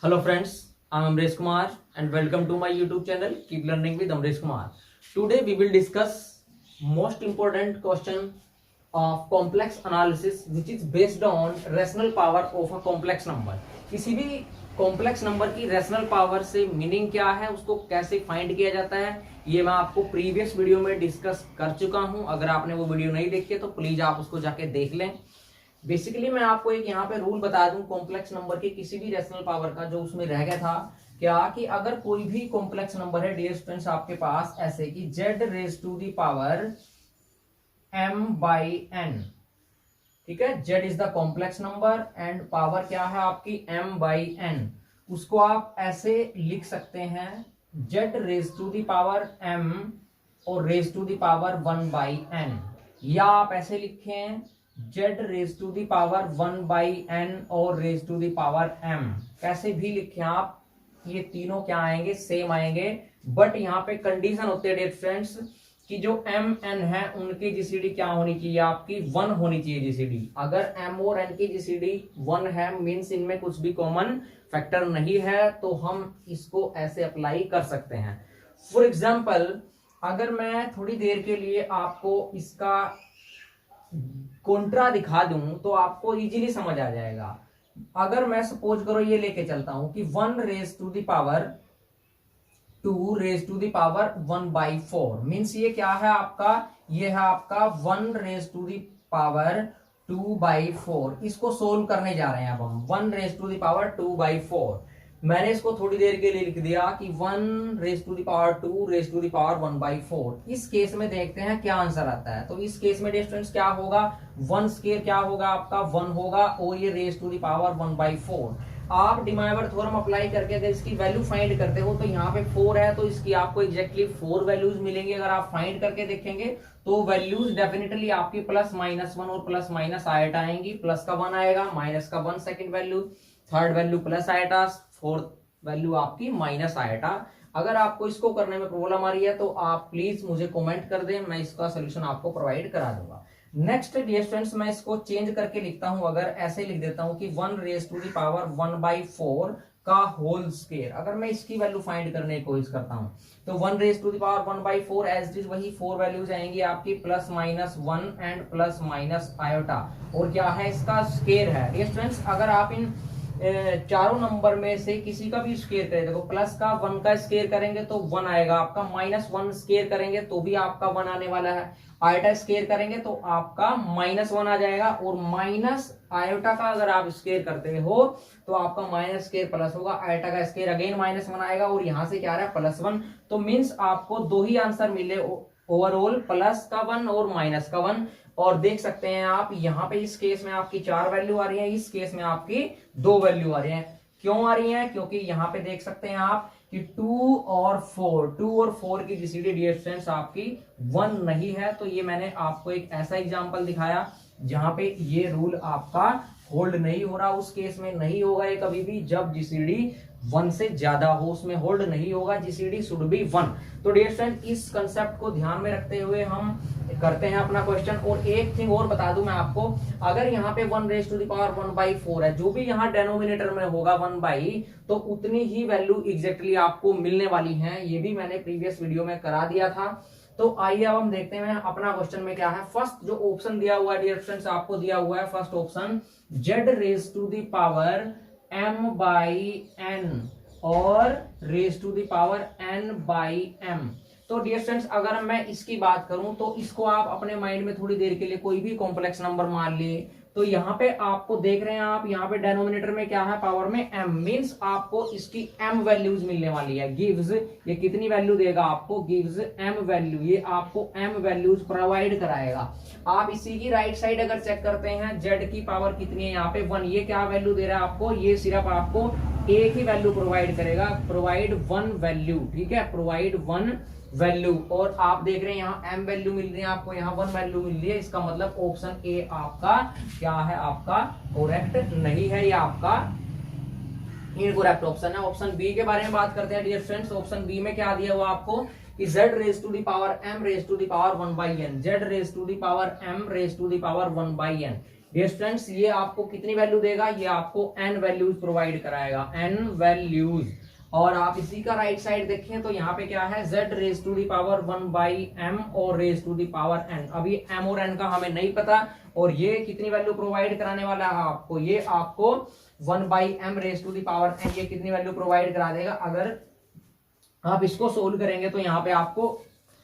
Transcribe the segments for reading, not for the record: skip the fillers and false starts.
Hello friends, I am Amresh Kumar and welcome to my YouTube channel Keep Learning with Amresh Kumar. Today we will discuss most important question of complex analysis which is based on rational power of a complex number. किसी भी complex number की rational power से meaning क्या है, उसको कैसे find किया जाता है, ये मैं आपको प्रीवियस वीडियो में डिस्कस कर चुका हूं. अगर आपने वो वीडियो नहीं देखी है तो प्लीज आप उसको जाके देख लें. बेसिकली मैं आपको एक यहाँ पे रूल बता दूं कॉम्प्लेक्स नंबर के किसी भी रैशनल पावर का, जो उसमें रह गया था क्या कि अगर कोई भी कॉम्प्लेक्स नंबर है डियर स्टूडेंट्स आपके पास ऐसे कि z raise to the power m by n, ठीक है, z is the complex number and power क्या है आपकी m बाई n. उसको आप ऐसे लिख सकते हैं z raise to the power m और raise to the power 1 by n, या आप ऐसे लिखें z raise to the power 1 by n और raise to the power m. कैसे भी लिखें आप, ये तीनों क्या आएंगे, सेम आएंगे. बट यहाँ पे कंडीशन होते हैं डियर फ्रेंड्स कि जो m n है उनकी जीसीडी क्या होनी चाहिए आपकी 1 होनी चाहिए जीसीडी. अगर m और n की जीसीडी 1 है मींस इनमें कुछ भी कॉमन फैक्टर नहीं है, तो हम इसको ऐसे अप्लाई कर सकते हैं. फॉर एग्जाम्पल अगर मैं थोड़ी देर के लिए आपको इसका कॉन्ट्रा दिखा दूं तो आपको इजीली समझ आ जाएगा. अगर मैं सपोज करो ये लेके चलता हूं कि 1 raise to the power 2 raise to the power 1 by 4 means ये क्या है आपका, ये है आपका 1 raise to the power 2 by 4. इसको सोल्व करने जा रहे हैं अब हम 1 raise to the power 2 by 4. मैंने इसको थोड़ी देर के लिए लिख दिया कि 1 raise to the power 2 raise to the power 1 by 4. इस केस में देखते हैं क्या आंसर आता है. तो इस केस में डिस्टेंस क्या होगा, 1 स्क्वायर क्या होगा आपका 1 होगा और ये raise to the power 1 by 4. आप डिमाइवर थ्योरम अप्लाई करके अगर इसकी वैल्यू फाइंड करते हो तो यहाँ पे 4 है तो इसकी आपको एग्जैक्टली 4 वैल्यूज मिलेंगे. अगर आप फाइंड करके देखेंगे तो वैल्यूज डेफिनेटली आपकी प्लस माइनस 1 और प्लस माइनस आयटा आएंगी. प्लस का 1 आएगा, माइनस का 1 second value, third value plus eta, fourth value आपकी माइनस आयटा. अगर आपको इसको करने में प्रॉब्लम आ रही है तो आप प्लीज मुझे कमेंट कर दें, मैं इसका सोल्यूशन आपको प्रोवाइड करा दूंगा. नेक्स्ट डियर स्टूडेंट्स मैं इसको चेंज करके लिखता हूं. अगर ऐसे लिख देता हूं कि 1 raise to the power 1 by 4 का होल स्क्वायर. अगर मैं इसकी वैल्यू फाइंड करने की कोशिश करता हूं तो 1 raise to the power 1 by 4 as it is वही 4 वैल्यूज आएंगी आपकी plus minus 1 and plus minus iota. और क्या है इसका स्क्वायर है. डियर स्टूडेंट्स अगर आप इन चारों नंबर में से किसी का भी स्क्वायर करें, देखो प्लस का 1 का स्क्वायर करेंगे तो 1 आएगा आपका, माइनस 1 स्क्वायर करेंगे तो भी आपका 1 आने वाला है, आयोटा स्क्वायर करेंगे तो आपका माइनस 1 आ जाएगा, और माइनस आयोटा का अगर आप स्क्वायर करते हो तो आपका माइनस स्क्वायर प्लस होगा, आयोटा का स्क्वायर अगेन माइनस 1 आएगा और यहाँ से क्या आ रहा है प्लस 1. तो मीन्स आपको दो ही आंसर मिले ओवरऑल, प्लस का 1 और माइनस का 1. और देख सकते हैं आप यहाँ पे इस केस में आपकी 4 वैल्यू आ रही है, इस केस में आपकी 2 वैल्यू आ रही है. क्यों आ रही है, क्योंकि यहाँ पे देख सकते हैं आप कि 2 और 4 की जीसीडी डियर फ्रेंड्स आपकी 1 नहीं है. तो ये मैंने आपको एक ऐसा एग्जांपल दिखाया जहां पे ये रूल आपका होल्ड नहीं हो रहा. उस केस में नहीं होगा ये कभी भी जब जीसीडी 1 से ज्यादा हो, उसमें होल्ड नहीं होगा, जीसीडी शुड बी 1. तो डियर फ्रेंड इस कंसेप्ट को ध्यान में रखते हुए हम करते हैं अपना क्वेश्चन. और एक थिंग और बता दूं मैं आपको, अगर यहाँ पे 1 raise to the power 1 by 4 है, जो भी यहाँ डेनोमिनेटर में होगा 1 बाई, तो उतनी ही वैल्यू एग्जैक्टली आपको मिलने वाली है. ये भी मैंने प्रीवियस वीडियो में करा दिया था. तो आइए अब हम देखते हैं अपना क्वेश्चन में क्या है. फर्स्ट जो ऑप्शन दिया हुआ है डियर फ्रेंड्स आपको दिया हुआ है first option z raise to the power m by n और raise to the power n by m. तो डियर फ्रेंड्स अगर मैं इसकी बात करूं तो इसको आप अपने माइंड में थोड़ी देर के लिए कोई भी कॉम्प्लेक्स नंबर मान लिए. तो यहाँ पे आपको देख रहे हैं आप, यहाँ पे डेनोमिनेटर में क्या है, पावर में m, मींस आपको इसकी m वैल्यूज मिलने वाली है. गिव्स, ये कितनी वैल्यू देगा आपको, गिव्स m वैल्यू, ये आपको m वैल्यूज प्रोवाइड कराएगा. आप इसी की राइट साइड अगर चेक करते हैं z की पावर कितनी है यहाँ पे 1, ये क्या वैल्यू दे रहा है आपको, ये सिर्फ आपको एक ही वैल्यू प्रोवाइड करेगा, प्रोवाइड 1 वैल्यू. ठीक है, प्रोवाइड 1 वैल्यू. और आप देख रहे हैं यहाँ m वैल्यू मिल रही है आपको, यहाँ 1 वैल्यू मिल रही है. इसका मतलब ऑप्शन ए आपका क्या है, आपका करेक्ट नहीं है, या आपका इनकरेक्ट ऑप्शन है. ऑप्शन बी के बारे में बात करते हैं डियर फ्रेंड्स. ऑप्शन बी में क्या दिया हुआ आपको कि z raise to the power m raise to the power 1 by n, z raise to the power m raise to the power 1 by n. Dear students ये आपको कितनी वैल्यू देगा, ये आपको n वैल्यूज प्रोवाइड कराएगा, n वैल्यूज। और आप इसी का राइट साइड देखें तो यहाँ पे क्या है, z raise to the power 1/m और raise to the power n। अभी m और n का हमें नहीं पता, और ये कितनी वैल्यू प्रोवाइड कराने वाला है आपको, ये आपको 1/m raise to the power n ये कितनी वैल्यू प्रोवाइड करा देगा। अगर आप इसको सोल्व करेंगे तो यहाँ पे आपको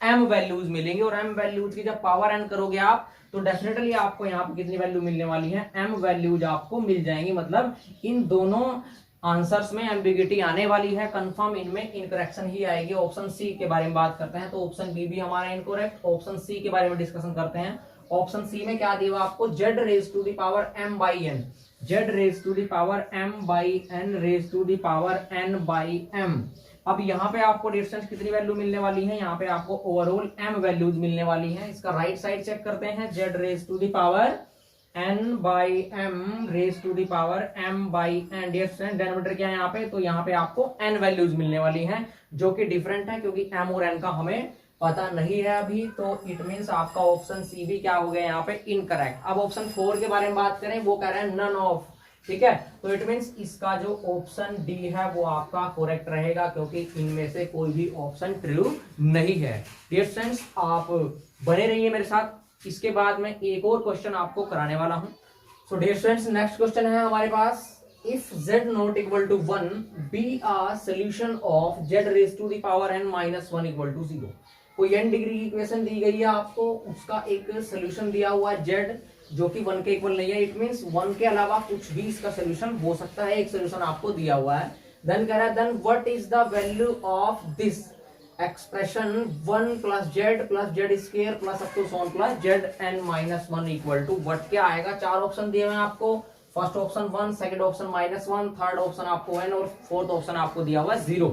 m वैल्यूज मिलेंगे, और m वैल्यूज की जब पावर n करोगे आप तो डेफिनेटली आपको यहाँ पे कितनी वैल्यू मिलने वाली है, m वैल्यूज आपको मिल जाएंगी। मतलब इन दोनों आंसर्स में एम्बिग्यूटी आने वाली है, कंफर्म इनमें इनकरेक्शन ही आएगी। ऑप्शन सी के बारे में बात करते हैं तो ऑप्शन बी भी हमारा इनकरेक्ट। ऑप्शन सी के बारे में डिस्कशन करते हैं। ऑप्शन सी में क्या दिया आपको, z raise to the power m/n, z raise to the power m/n raise to the power n/m। अब यहाँ पे आपको डिस्टेंस कितनी वैल्यू मिलने वाली है, यहाँ पे आपको ओवरऑल m वैल्यूज मिलने वाली है। इसका राइट साइड चेक करते हैं, z raise to the power n/m raise to the power m/n। Denominator क्या है यहाँ पे, तो यहाँ पे आपको n वैल्यूज मिलने वाली हैं, जो कि डिफरेंट है क्योंकि m और n का हमें पता नहीं है अभी। तो इट मींस आपका ऑप्शन सी भी क्या हो गया यहाँ पे, इनकरेक्ट। अब ऑप्शन 4 के बारे में बात करें, वो कह रहे हैं नन ऑफ, ठीक है। तो इट मींस इसका जो ऑप्शन डी है वो आपका करेक्ट रहेगा, क्योंकि इनमें से कोई भी ऑप्शन ट्रू नहीं है। डियर फ्रेंड्स आप बने रहिए मेरे साथ, इसके बाद में एक और क्वेश्चन आपको कराने वाला हूं। So dear friends next question है हमारे पास, if z not equal to 1 be a solution of z raise to the power n minus 1 equal to 0। कोई n डिग्री की इक्वेशन दी गई है आपको, उसका एक सोल्यूशन दिया हुआ है z जो कि 1 के इक्वल नहीं है। इट मींस 1 के अलावा कुछ भी इसका सोल्यूशन हो सकता है, एक सोल्यूशन आपको दिया हुआ है। देन कह रहा है then what is the value of this expression 1 plus z square plus up to so on plus zn minus 1 equal to what. क्या आएगा, चार ऑप्शन दिए हुए हैं आपको। First option 1, second option -1, third option आपको n और फोर्थ ऑप्शन आपको दिया हुआ है 0।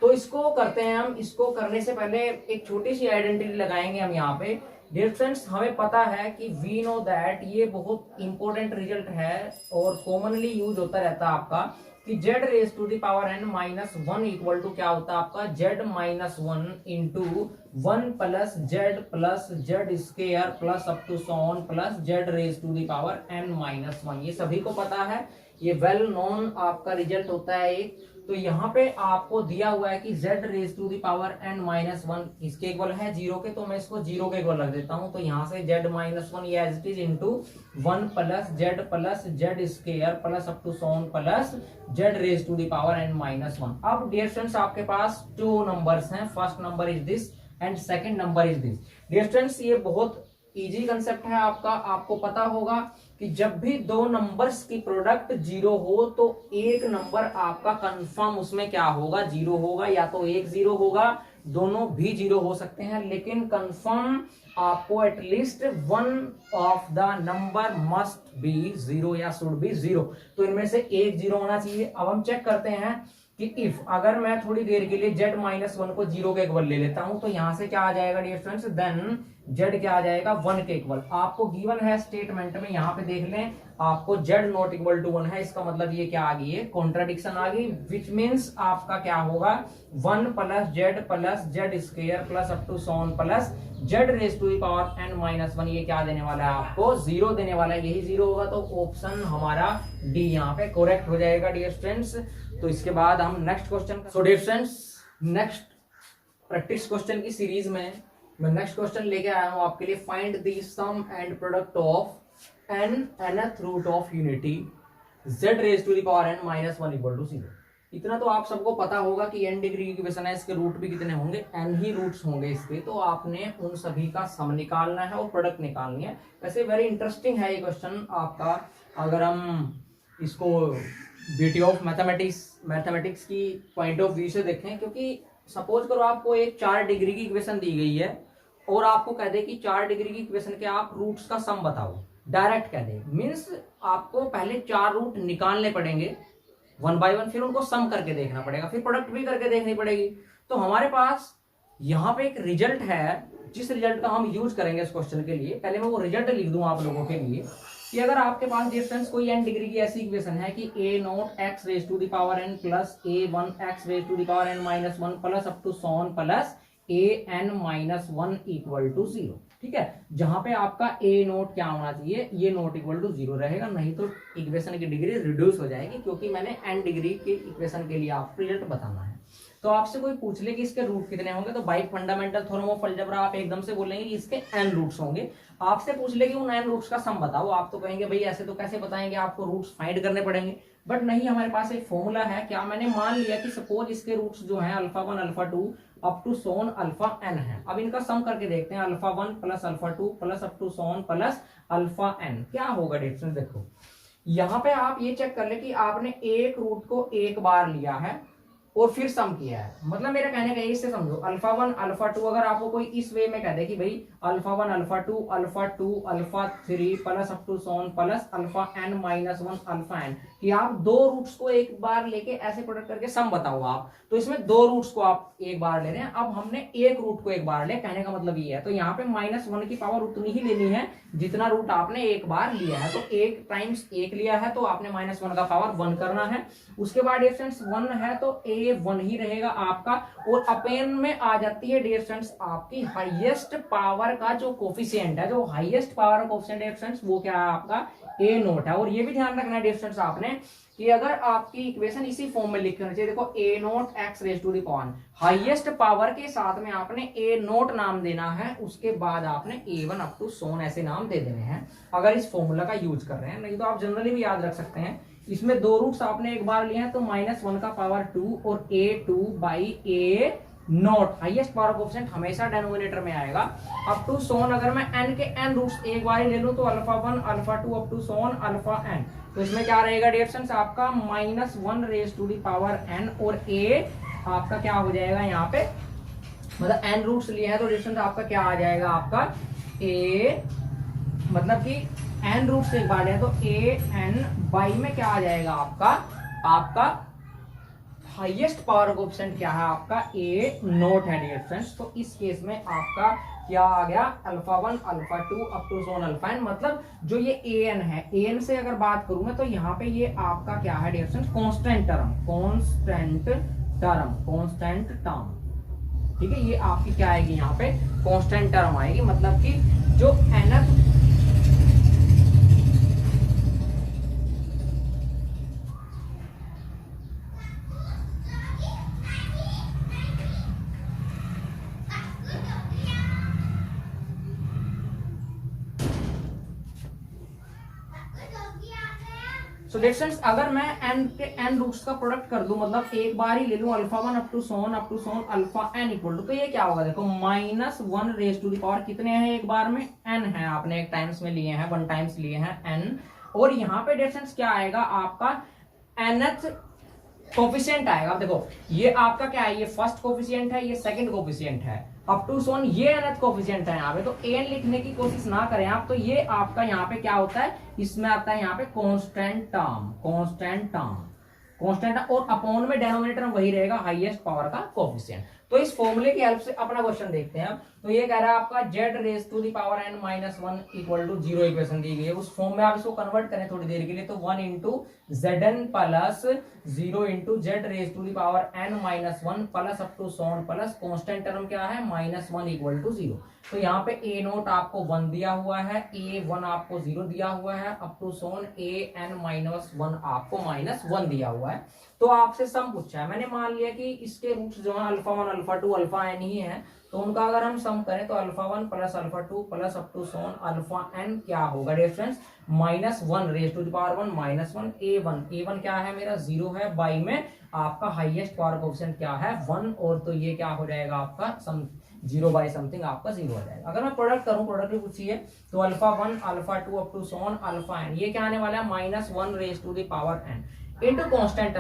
तो इसको करते हैं हम। इसको करने से पहले एक छोटी सी आइडेंटिटी लगाएंगे हम यहाँ पे। डियर फ्रेंड्स हमें पता है कि वी नो दैट ये बहुत इंपॉर्टेंट रिजल्ट है और कॉमनली यूज होता रहता है आपका, कि z raise to the power n minus 1 equal to क्या होता है आपका, z minus 1 into 1 plus z square plus up to so on plus z raise to the power n minus 1। ये सभी को पता है, ये वेल नोन आपका रिजल्ट होता है एक। तो यहाँ पे आपको दिया हुआ है कि z raise to the power n minus 1 इसके इक्वल है 0 के, तो मैं इसको 0 के इक्वल रख देता हूँ। तो यहाँ से z माइनस 1 ये as it is into 1 plus z square plus up to so on plus z raise to the power n minus 1। अब डियर फ्रेंड्स आपके पास 2 नंबर्स हैं, first number is this and second number is this. Dear friends ये बहुत easy concept है आपका। आपको पता होगा कि जब भी दो नंबर्स की प्रोडक्ट 0 हो तो एक नंबर आपका कंफर्म उसमें क्या होगा, 0 होगा। या तो एक 0 होगा, दोनों भी 0 हो सकते हैं, लेकिन कंफर्म आपको at least one of the number must be 0 या शुड बी 0। तो इनमें से एक 0 होना चाहिए। अब हम चेक करते हैं कि इफ अगर मैं थोड़ी देर के लिए z माइनस 1 को 0 के इक्वल ले लेता हूं तो यहां से क्या आ जाएगा डियर फ्रेंड्स, देन z क्या आ जाएगा 1 के इक्वल। आपको गिवन है स्टेटमेंट में, यहां पे देख लें आपको z नॉट इक्वल टू 1 है, इसका मतलब ये क्या आ गई है, कॉन्ट्राडिक्शन आ गई। विच मीन्स आपका क्या होगा 1 plus z square plus up to so on plus z raise to the power n minus 1 ये क्या देने वाला है आपको 0 देने वाला है। यही 0 होगा तो ऑप्शन हमारा डी यहाँ पे करेक्ट हो जाएगा डियर फ्रेंड्स। तो इसके बाद हम next question, so dear friends next practice question की सीरीज में मैं नेक्स्ट क्वेश्चन लेके आया हूं आपके लिए। Find the sum and product of nth root of unity z raise to the power n minus 1 equal to 0। इतना तो आप सबको पता होगा कि n डिग्री की इक्वेशन है, इसके रूट भी कितने होंगे, n ही रूट्स होंगे इसके। तो आपने उन सभी का सम निकालना है और प्रोडक्ट निकालनी है। वैसे वेरी इंटरेस्टिंग है ये क्वेश्चन आपका, अगर हम इसको ब्यूटी ऑफ मैथमेटिक्स की पॉइंट ऑफ व्यू से देखें। क्योंकि सपोज करो आपको एक 4 डिग्री की इक्वेशन दी गई है और आपको कह दे कि 4 डिग्री की इक्वेशन के आप रूट्स का सम बताओ, डायरेक्ट कह दे, मीन्स आपको पहले 4 रूट निकालने पड़ेंगे 1 बाय 1, फिर उनको सम करके देखना पड़ेगा, फिर प्रोडक्ट भी करके देखनी पड़ेगी। तो हमारे पास यहाँ पे एक रिजल्ट है, जिस रिजल्ट का हम यूज करेंगे इस क्वेश्चन के लिए। पहले मैं वो रिजल्ट लिख दूं आप लोगों के लिए कि अगर आपके पास डिफरेंस कोई n डिग्री की ऐसी इक्वेशन है कि a nought x raise to the power n plus a1 x raise to the power n minus 1 plus up to so on plus a n minus 1 equal to 0। ठीक है, जहां पे आपका ए नोट क्या होना चाहिए, ये नोट इक्वल टू 0 रहेगा, नहीं तो इक्वेशन की डिग्री रिड्यूस हो जाएगी, क्योंकि मैंने n डिग्री के इक्वेशन के लिए आपको रिजल्ट बताना है। तो आपसे कोई पूछ ले कि इसके रूट कितने होंगे, तो by fundamental theorem of algebra आप एकदम से बोलेंगे कि इसके n रूट्स होंगे। आपसे पूछ ले कि उन n रूट्स का सम बताओ, आप तो कहेंगे भाई ऐसे तो कैसे बताएंगे, आपको रूट्स फाइंड करने पड़ेंगे। बट नहीं, हमारे पास एक फॉर्मूला है। क्या, मैंने मान लिया कि सपोज इसके रूट्स जो हैं alpha 1 alpha 2 up to so on alpha n है। अब इनका सम करके देखते हैं, alpha 1 plus alpha 2 plus up to so on plus alpha n क्या होगा डिफरेंस। देखो यहाँ पे आप ये चेक कर ले कि आपने एक रूट को एक बार लिया है और फिर सम किया है। मतलब मेरा कहने का इससे समझो, अल्फा 1 अल्फा 2 अगर आपको कोई इस वे में कह दे कि भाई alpha 1 alpha 2 alpha 3 plus up to so on plus alpha n minus 1 alpha n, कि आप दो रूट्स को एक बार लेके ऐसे प्रोडक्ट करके सम बताओ आप, तो इसमें दो रूट्स को आप एक बार ले रहे हैं। अब हमने एक रूट को एक बार ले, कहने का मतलब ये है। तो यहाँ पे -1 की पावर उतनी ही लेनी है जितना रूट आपने एक बार लिया है। तो एक टाइम्स एक लिया है तो आपने -1 का पावर 1 करना है। उसके बाद डिस्टेंस 1 है तो a 1 ही रहेगा आपका। और अपेन में आ जाती है डिस्टेंस आपकी हाईएस्ट पावर का जो कोफिशिएंट है, जो हाईएस्ट पावर का कोफिशिएंट डिस्टेंस वो क्या है आपका a नोट है। और ये भी ध्यान रखना है डिस्टेंस आपने कि अगर आपकी इक्वेशन इसी फॉर्म में लिखनी चाहिए, देखो a note x raise to the power, highest power के साथ में आपने a नोट नाम देना है, उसके बाद आपने a1 अप टू सोन ऐसे नाम दे देने हैं अगर इस फॉर्मूला का यूज कर रहे हैं। नहीं तो आप जनरली भी याद रख सकते हैं, इसमें दो रूट्स आपने एक बार लिए हैं तो -1 का पावर 2 और a2 by a note, highest power coefficient हमेशा डिनोमिनेटर में आएगा। अप टू सोन अगर मैं n के n रूट्स एक बार ही ले लूं तो alpha 1 alpha 2 up to so on alpha n, तो इसमें क्या रहेगा डिस्टेंस आपका -1 raise to the power n और a आपका क्या हो जाएगा यहाँ पे, मतलब n रूट्स लिए हैं तो डिस्टेंस आपका क्या आ जाएगा आपका a, मतलब कि n रूट्स एक बार ले तो a n बाई में क्या आ जाएगा आपका हाईएस्ट पावर कोफिशिएंट क्या है आपका a नोट है डिस्टेंस। तो इस केस में आपका क्या आ गया alpha 1 alpha 2 up to so on alpha n, मतलब जो ये an है, an से अगर बात करूं मैं तो यहाँ पे ये आपका क्या है डिस्टेंस कांस्टेंट टर्म, ठीक है। ये आपकी क्या आएगी यहाँ पे कांस्टेंट टर्म आएगी, मतलब कि जो nth डिस्टेंस अगर मैं n के n रूट्स का प्रोडक्ट कर दूं, मतलब एक बार ही ले लूं alpha 1 up to so on alpha n equal to, तो ये क्या होगा देखो -1 रेज टू द पावर कितने हैं एक बार में n है, आपने एक टाइम्स में लिए हैं 1 टाइम्स लिए हैं n, और यहाँ पे डिस्टेंस क्या आएगा आपका nth कोफिशिएंट आएगा। अब देखो ये आपका क्या है, ये फर्स्ट कोफिशिएंट है, ये सेकंड कोफिशिएंट है, अप टू सोन ये nth कोफिशिएंट है यहाँ पे। तो n लिखने की कोशिश ना करें आप, तो ये आपका यहाँ पे क्या होता है, इसमें आता है यहाँ पे कांस्टेंट टर्म और अपॉन में डिनोमिनेटर में वही रहेगा हाईएस्ट पावर का कोफिशिएंट। तो इस फॉर्मूले की हेल्प से अपना क्वेश्चन देखते हैं। तो ये कह रहा है आपका z raise to the power n minus 1 equal to 0 equation दी गई है। उस फॉर्म में आप इसको कन्वर्ट करें थोड़ी देर के लिए, तो 1 into zn plus 0 into z raise to the power n minus 1 plus up to so on plus constant term क्या है -1 इक्वल टू 0। तो यहाँ पे a नोट आपको 1 दिया हुआ है, a1 आपको 0 दिया हुआ है, up to so on a n minus 1 आपको -1 दिया हुआ है। तो आपसे सम पूछा है, मैंने मान लिया कि इसके रूट्स जो है अल्फा 1 अल्फा 2 अल्फा n ही है, तो उनका अगर हम सम करें तो alpha 1 plus alpha 2 plus up to so on alpha n क्या होगा difference -1 raise to the power 1 -1 a1 क्या है मेरा 0 है, बाई में आपका हाईएस्ट पावर कोफिशिएंट क्या है 1, और तो ये क्या हो जाएगा आपका सम 0 बाई समथिंग आपका 0 हो जाएगा। अगर मैं प्रोडक्ट करूं, प्रोडक्ट भी पूछिए, तो alpha 1 alpha 2 up to so on alpha n, ये क्या आने वाला है -1 raise to the power n into constant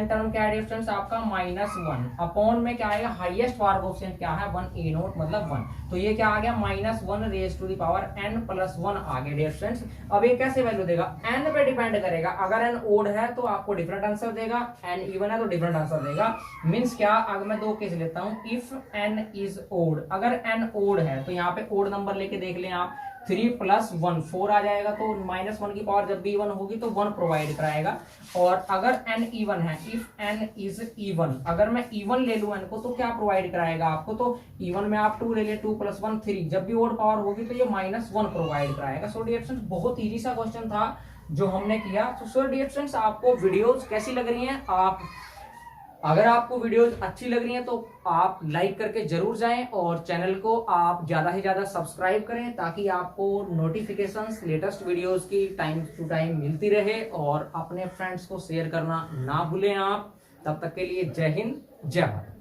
term क्या है डिफरेंस आपका -1 अपॉन में क्या आएगा हाईएस्ट पावर कोफिशिएंट क्या है 1 a नोट मतलब 1, तो ये क्या आ गया -1 raise to the power n plus 1 आ गया डिफरेंस। अब ये कैसे वैल्यू देगा, n पे डिपेंड करेगा, अगर n ओड है तो आपको डिफरेंट आंसर देगा, n इवन है तो डिफरेंट आंसर देगा। मींस क्या, अगर मैं दो केस लेता हूं, इफ n इज ओड, अगर n ओड है तो यहाँ पे ओड नंबर लेके देख लें आप, 3 प्लस 1 4 आ जाएगा, तो -1 की पावर जब भी इवन होगी तो 1 प्रोवाइड कराएगा। और अगर n इवन है, इफ n इज इवन, अगर मैं इवन ले लूं n को तो क्या प्रोवाइड कराएगा आपको, तो इवन में आप 2 ले लें, 2 + 1 3, जब भी ओड पावर होगी तो ये -1 प्रोवाइड कराएगा। सो डियर फ्रेंड्स बहुत इजी सा क्वेश्चन था जो हमने किया। तो सो डियर फ्रेंड्स आपको वीडियोस कैसी लग रही हैं, अगर आपको वीडियोस अच्छी लग रही हैं तो आप लाइक करके जरूर जाएं और चैनल को आप ज्यादा से ज्यादा सब्सक्राइब करें, ताकि आपको नोटिफिकेशंस लेटेस्ट वीडियोस की टाइम टू टाइम मिलती रहे। और अपने फ्रेंड्स को शेयर करना ना भूलें आप। तब तक के लिए जय हिंद, जय भारत।